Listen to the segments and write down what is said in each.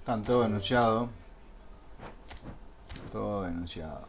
Están todo denunciado. Todo denunciado.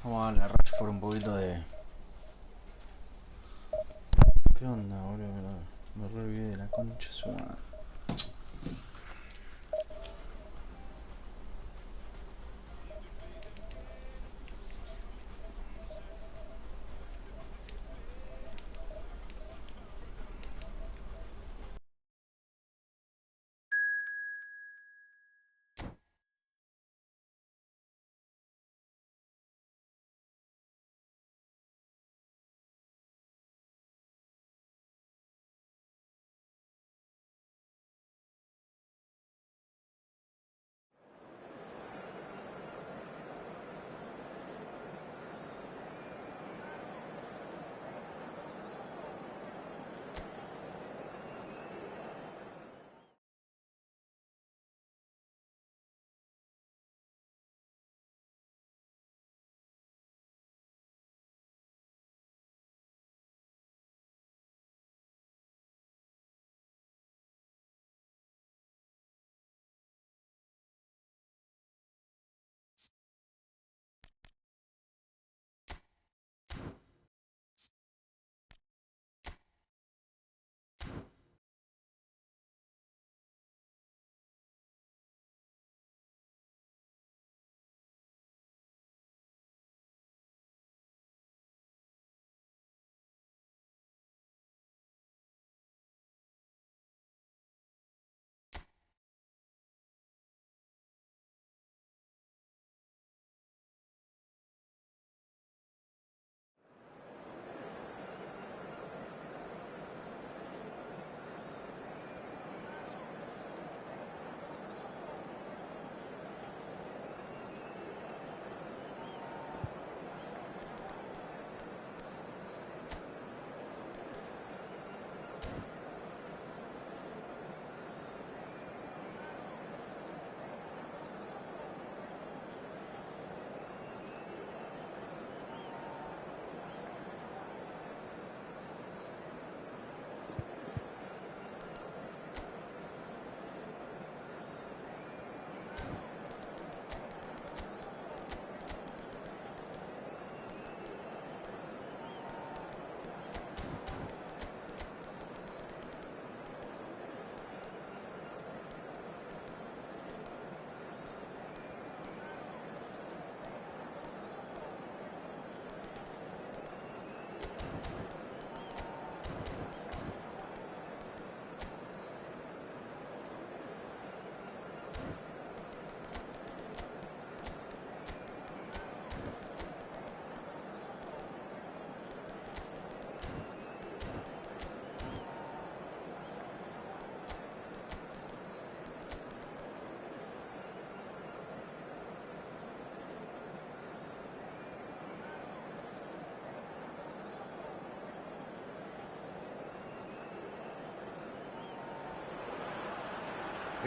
Vamos a darle a Rush por un poquito de... ¿Qué onda, boludo? Me re olvidé de la concha su madre.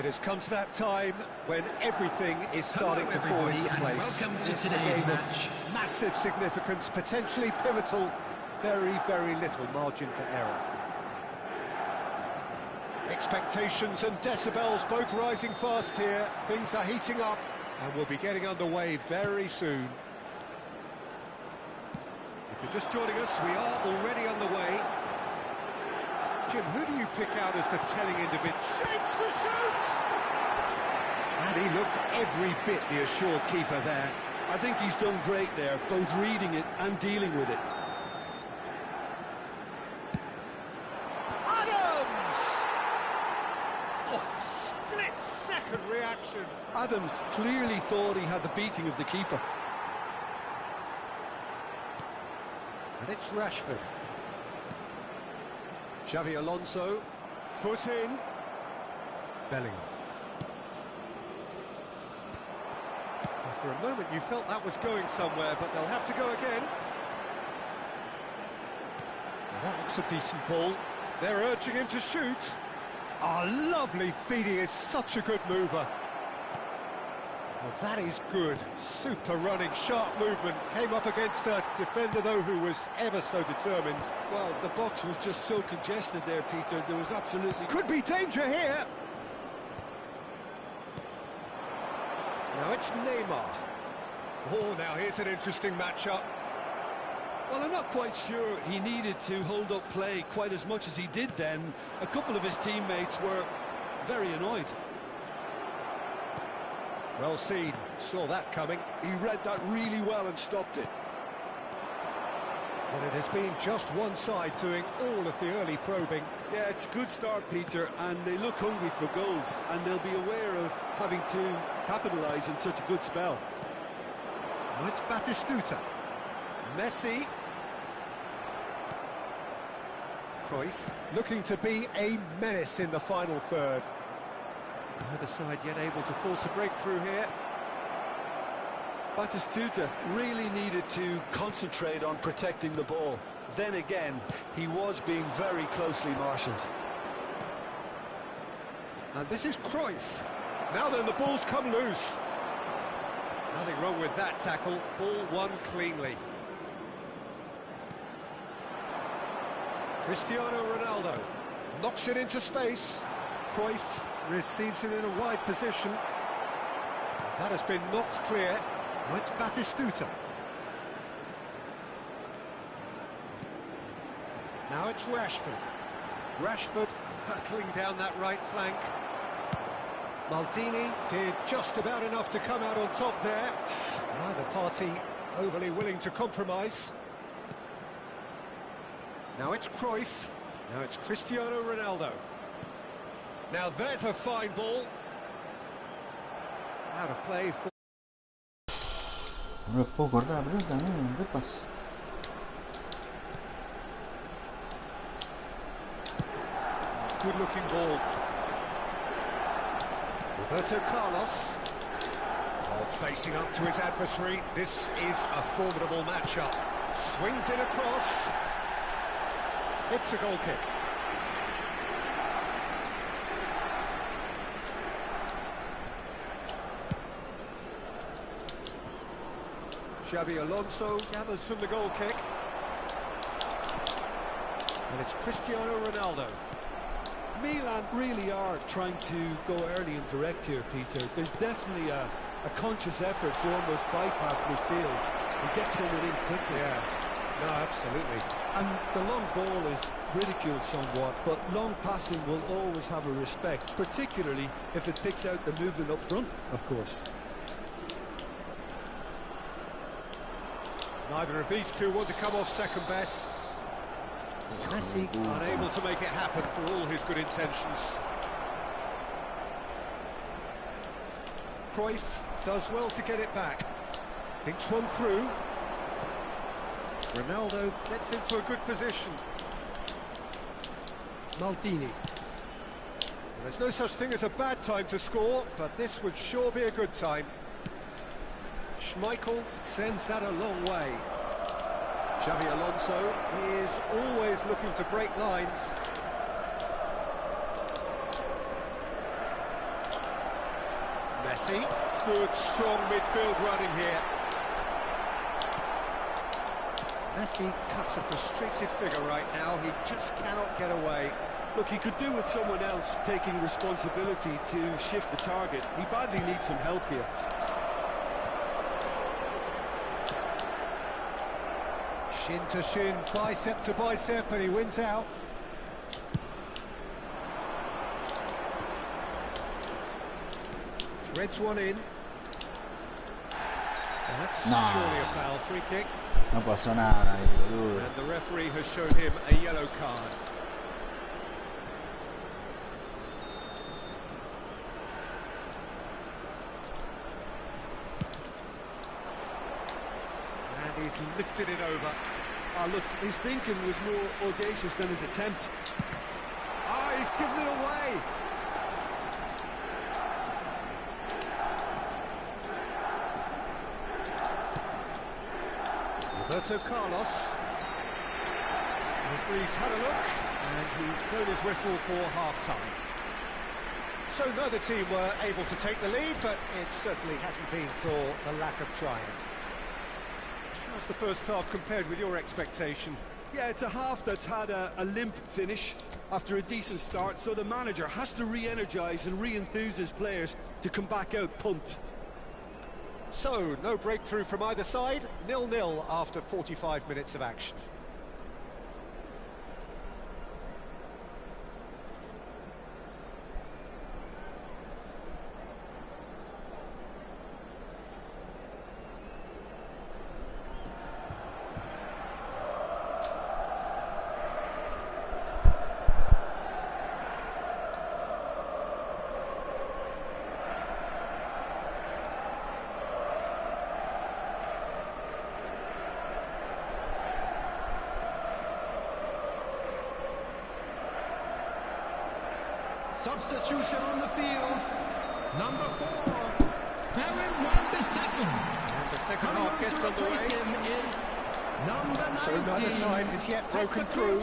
It has come to that time when everything is starting to fall into place. It's a game of massive significance, potentially pivotal, very, very little margin for error. Expectations and decibels both rising fast here. Things are heating up and we'll be getting underway very soon. If you're just joining us, we are already underway. Jim, who do you pick out as the telling individual? Shapes the shoots! And he looked every bit the assured keeper there. I think he's done great there, both reading it and dealing with it. Adams! Oh, split-second reaction. Adams clearly thought he had the beating of the keeper. And it's Rashford. Xavi Alonso, foot in. Bellingham. Well, for a moment you felt that was going somewhere, but they'll have to go again. Well, that looks a decent ball. They're urging him to shoot. Oh, lovely feed, he is such a good mover. Well, that is good. Super running, sharp movement. Came up against a defender, though, who was ever so determined. Well, the box was just so congested there, Peter. There was absolutely... Could be danger here. Now it's Neymar. Oh, now here's an interesting matchup. Well, I'm not quite sure he needed to hold up play quite as much as he did then. A couple of his teammates were very annoyed. Well seen, saw that coming. He read that really well and stopped it. But it has been just one side doing all of the early probing. Yeah, it's a good start, Peter, and they look hungry for goals, and they'll be aware of having to capitalise in such a good spell. Now it's Batistuta. Messi. Cruyff, looking to be a menace in the final third. Neither side yet able to force a breakthrough here. Batistuta really needed to concentrate on protecting the ball. Then again, he was being very closely marshalled. And this is Cruyff. Now then, the ball's come loose. Nothing wrong with that tackle. Ball won cleanly. Cristiano Ronaldo knocks it into space. Cruyff receives it in a wide position. That has been knocked clear. Now it's Batistuta. Now it's Rashford. Rashford hurtling down that right flank. Maldini did just about enough to come out on top there. Neither party overly willing to compromise. Now it's Cruyff. Now it's Cristiano Ronaldo. Now there's a fine ball. Out of play for... No lo puedo cortar la pelota, no, ¿qué pasa? Good looking ball. Roberto Carlos. Oh, facing up to his adversary. This is a formidable matchup. Swings in across. It's a goal kick. Xavi Alonso gathers from the goal kick. And it's Cristiano Ronaldo. Milan really are trying to go early and direct here, Peter. There's definitely a conscious effort to almost bypass midfield and get someone in quickly. Yeah, no, absolutely. And the long ball is ridiculed somewhat, but long passing will always have a respect, particularly if it picks out the movement up front, of course. Neither of these two want to come off second best. Messi unable to make it happen for all his good intentions. Cruyff does well to get it back. Thinks one through. Ronaldo gets into a good position. Maldini. Well, there's no such thing as a bad time to score, but this would sure be a good time. Schmeichel sends that a long way. Xavi Alonso, he is always looking to break lines. Messi. Good, strong midfield running here. Messi cuts a frustrated figure right now. He just cannot get away. Look, he could do with someone else taking responsibility to shift the target. He badly needs some help here. Shin to shin, bicep to bicep, and he wins out. Threads one in. That's surely a foul free kick. No pasó nada ahí, boludo. And the referee has shown him a yellow card. And he's lifted it over. Look, his thinking was more audacious than his attempt. He's given it away. Roberto Carlos. The referee's had a look, and he's blown his whistle for half-time. So neither team were able to take the lead, but it certainly hasn't been for the lack of trying. How's the first half compared with your expectation? Yeah, it's a half that's had a limp finish after a decent start, so the manager has to re-energise and re-enthuse his players to come back out pumped. So, no breakthrough from either side, 0-0 after 45 minutes of action. Substitution on the field. Number 4, Aaron Wan-Bissaka. And the second half gets underway. Is number 19. So neither side has yet broken through.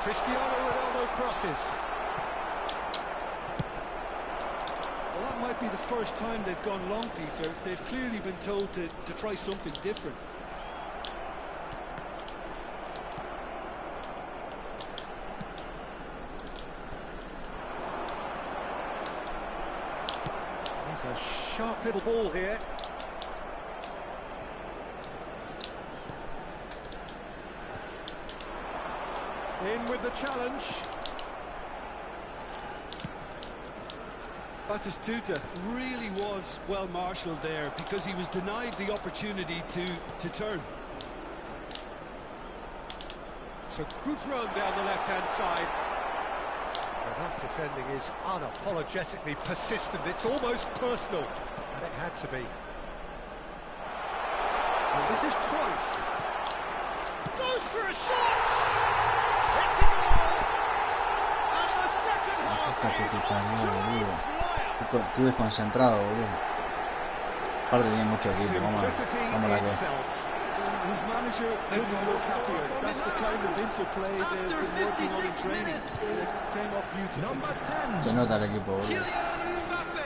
Cristiano Ronaldo crosses. Well, that might be the first time they've gone long, Peter. They've clearly been told to try something different. A sharp little ball here. In with the challenge. Batistuta really was well marshalled there because he was denied the opportunity to turn. It's a good run down the left-hand side. That defending is unapologetically persistent. It's almost personal, and it had to be. And this is Cruyff. Goes for a shot! It's a goal! And the second half is off to a flyer! Estuve desconcentrado, boludo. Aparte tenía mucho equipo, vamos a la cosa. His manager couldn't look happier. That's the kind of interplay they've been working on in training. It came up beautifully. Number 10. Se nota el equipo, boludo. Kylian Mbappe.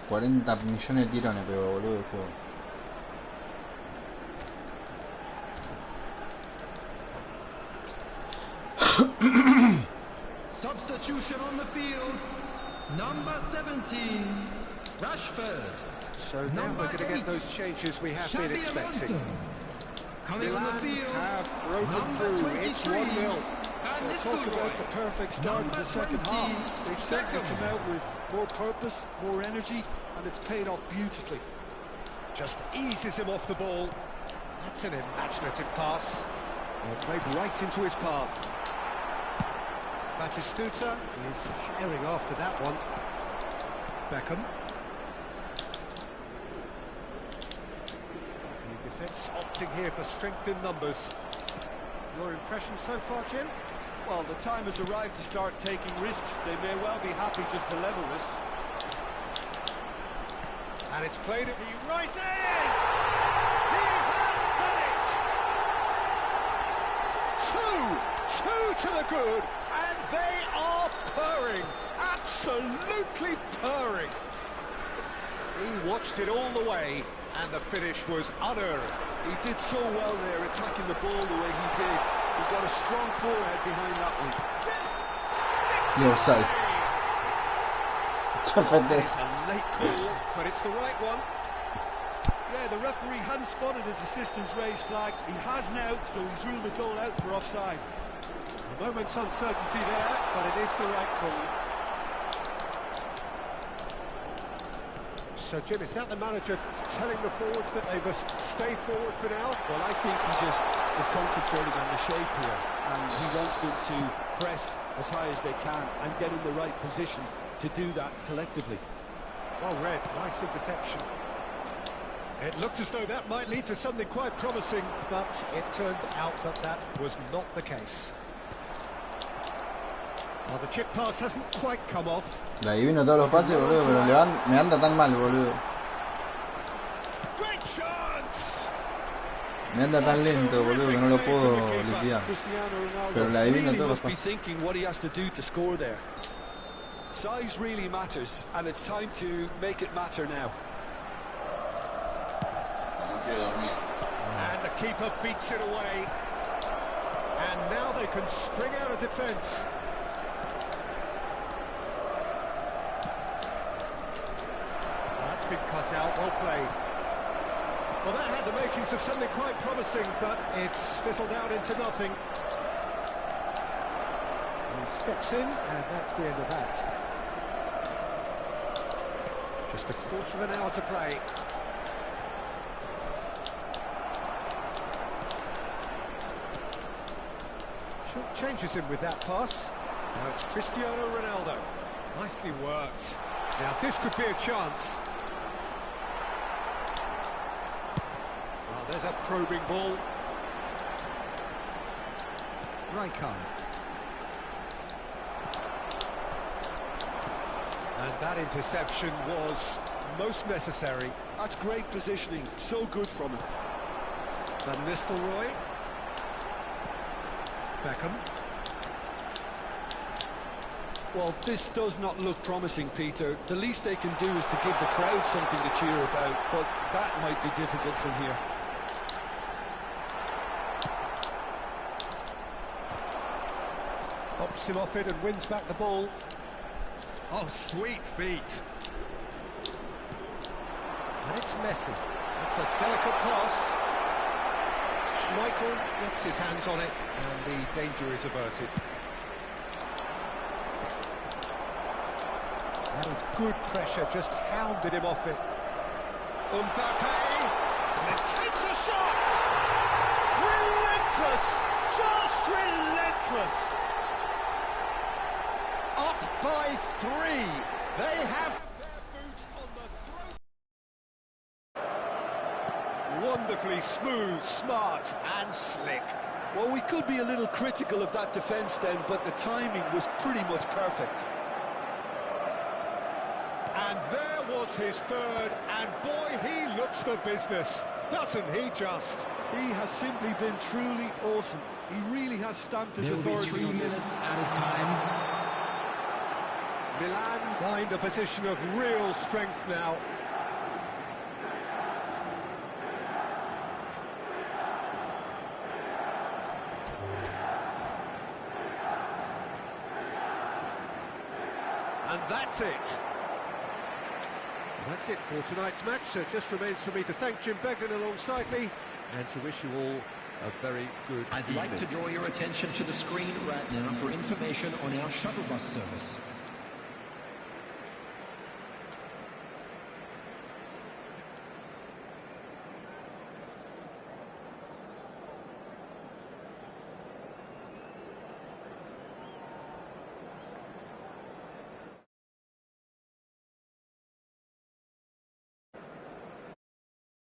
$40 millones de tirones pegó, boludo, el juego. Substitution on the field. Number 17, Rashford. So now we're going to get those changes we have been expecting. Coming on the Milan field. have broken through. It's 1-0. And Talk about the perfect start to the second half. They've certainly come out with more purpose, more energy, and it's paid off beautifully. Just eases him off the ball. That's an imaginative pass. And played right into his path. Batistuta is herring after that one. Beckham. He Defence opting here for strength in numbers. Your impression so far, Jim? Well, the time has arrived to start taking risks. They may well be happy just to level this. And it's played it. He rises! He has done it! Two to the good, and they are purring. Absolutely purring. He watched it all the way, and the finish was unerring. He did so well there, attacking the ball the way he did. He got a strong forehead behind that one. The offside. It's a late call, but it's the right one. Yeah, the referee hadn't spotted his assistant's raised flag. He has now, so he's ruled the goal out for offside. A moment's uncertainty there, but it is the right call. So, Jim, is that the manager telling the forwards that they must stay forward for now? Well, I think he just is concentrating on the shape here, and he wants them to press as high as they can and get in the right position to do that collectively. Well read, nice interception. It looked as though that might lead to something quite promising, but it turned out that that was not the case. Well, the chip pass hasn't quite come off. Le adivino todos los pases, boludo, pero me anda tan mal, boludo. Great chance! Me anda tan lento, boludo, que no lo puedo liquidar. Pero le adivino todos los pases. Thinking what he has to do to score there. Size really matters, and it's time to make it matter now. And the keeper beats it away. And now they can spring out of defence. That's been cut out, well played. Well, that had the makings of something quite promising, but it's fizzled out into nothing. He steps in, and that's the end of that. Just a quarter of an hour to play. Short changes him with that pass. Now it's Cristiano Ronaldo. Nicely worked. Now this could be a chance. Well, there's a probing ball. Rijkaard. And that interception was most necessary. That's great positioning, so good from him. Van Nistelrooy. Beckham. Well, this does not look promising, Peter. The least they can do is to give the crowd something to cheer about, but that might be difficult from here. Pops him off it and wins back the ball. Oh, sweet feet. And it's Messi. That's a delicate pass. Schmeichel gets his hands on it, and the danger is averted. That was good pressure, just hounded him off it. Mbappe, and it takes a shot! Relentless! Just relentless! Up by 3. They have their boots on the throat. Wonderfully smooth, smart and slick. Well, we could be a little critical of that defence then, but the timing was pretty much perfect. And there was his third, and boy, he looks the business, doesn't he just? He has simply been truly awesome. He really has stamped his There will be authority 3 on this. minutes at a time. Milan find a position of real strength now. And that's it. That's it for tonight's match. So it just remains for me to thank Jim Beglin alongside me and to wish you all a very good I'd evening. like to draw your attention to the screen right now for information on our shuttle bus service.